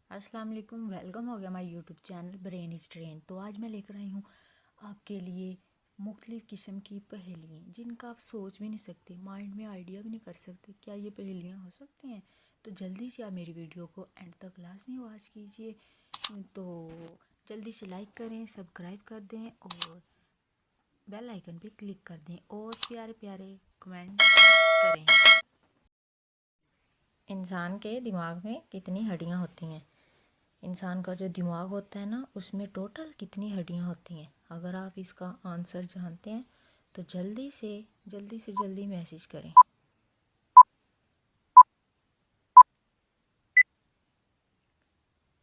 अस्सलाम वालेकुम। वेलकम हो गया हमारे YouTube channel brain is train. तो आज मैं लेकर आई हूँ आपके लिए मुख्तलिफ़ किस्म की पहेलियाँ जिनका आप सोच भी नहीं सकते, माइंड में आइडिया भी नहीं कर सकते क्या ये पहेलियाँ हो सकती हैं। तो जल्दी से आप मेरी वीडियो को एंड तक लाजमी वॉच कीजिए। तो जल्दी से लाइक करें, सब्सक्राइब कर दें और बेल आइकन पे क्लिक कर दें और प्यारे प्यारे कमेंट करें। इंसान के दिमाग में कितनी हड्डियाँ होती हैं? इंसान का जो दिमाग होता है ना, उसमें टोटल कितनी हड्डियाँ होती हैं? अगर आप इसका आंसर जानते हैं तो जल्दी मैसेज करें।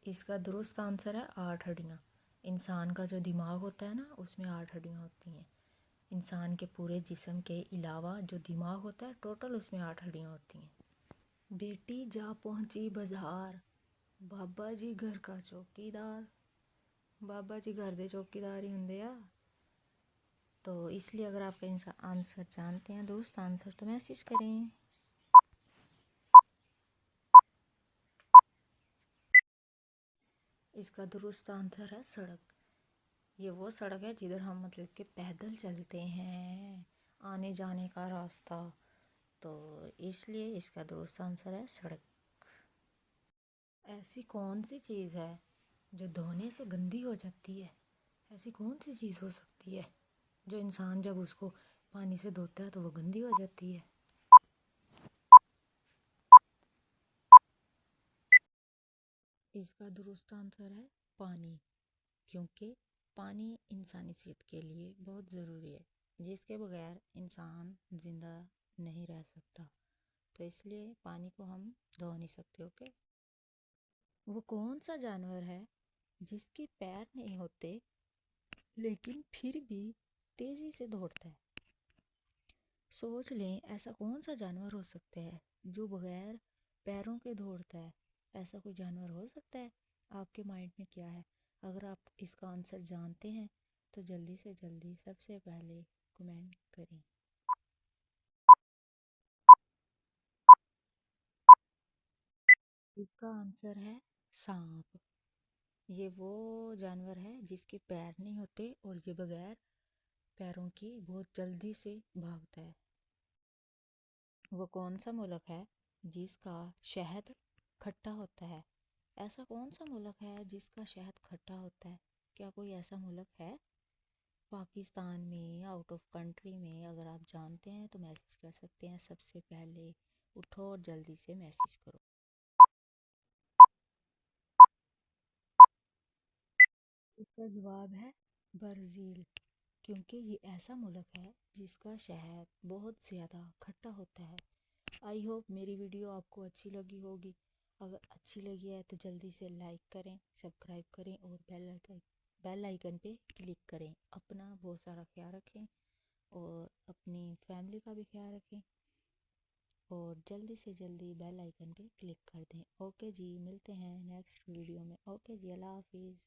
इसका दुरुस्त आंसर है 8 हड्डियाँ। इंसान का जो दिमाग होता है ना, उसमें 8 हड्डियाँ होती हैं। इंसान के पूरे जिस्म के अलावा जो दिमाग होता है टोटल उसमें 8 हड्डियाँ होती हैं। बेटी जा पहुंची बाजार, बाबा जी घर का चौकीदार। बाबा जी घर दे चौकीदार ही हुंदे आ। तो इसलिए अगर आप आंसर जानते हैं, दुरुस्त आंसर, तो मैसेज करें। इसका दुरुस्त आंसर है सड़क। ये वो सड़क है जिधर हम मतलब कि पैदल चलते हैं, आने जाने का रास्ता। तो इसलिए इसका दुरुस्त आंसर है सड़क। ऐसी कौन सी चीज़ है जो धोने से गंदी हो जाती है? ऐसी कौन सी चीज़ हो सकती है जो इंसान जब उसको पानी से धोता है तो वो गंदी हो जाती है? इसका दुरुस्त आंसर है पानी, क्योंकि पानी इंसानी सेहत के लिए बहुत ज़रूरी है, जिसके बगैर इंसान ज़िंदा नहीं रह सकता। तो इसलिए पानी को हम धो नहीं सकते। ओके। वो कौन सा जानवर है जिसके पैर नहीं होते लेकिन फिर भी तेज़ी से दौड़ता है? सोच लें, ऐसा कौन सा जानवर हो सकता है जो बगैर पैरों के दौड़ता है? ऐसा कोई जानवर हो सकता है? आपके माइंड में क्या है? अगर आप इसका आंसर जानते हैं तो जल्दी से जल्दी सबसे पहले कमेंट करें। इसका आंसर है सांप। ये वो जानवर है जिसके पैर नहीं होते और ये बगैर पैरों के बहुत जल्दी से भागता है। वो कौन सा मुल्क है जिसका शहद खट्टा होता है? ऐसा कौन सा मुल्क है जिसका शहद खट्टा होता है? क्या कोई ऐसा मुल्क है पाकिस्तान में या आउट ऑफ कंट्री में? अगर आप जानते हैं तो मैसेज कर सकते हैं। सबसे पहले उठो और जल्दी से मैसेज करो। इसका जवाब है ब्राज़ील, क्योंकि ये ऐसा मुल्क है जिसका शहद बहुत ज़्यादा खट्टा होता है। आई होप मेरी वीडियो आपको अच्छी लगी होगी। अगर अच्छी लगी है तो जल्दी से लाइक करें, सब्सक्राइब करें और बेल आइकन पे क्लिक करें। अपना बहुत सारा ख्याल रखें और अपनी फैमिली का भी ख्याल रखें और जल्दी से जल्दी बेल आइकन पे क्लिक कर दें। ओके जी, मिलते हैं नेक्स्ट वीडियो में। ओके जी, अल्लाह हाफिज़।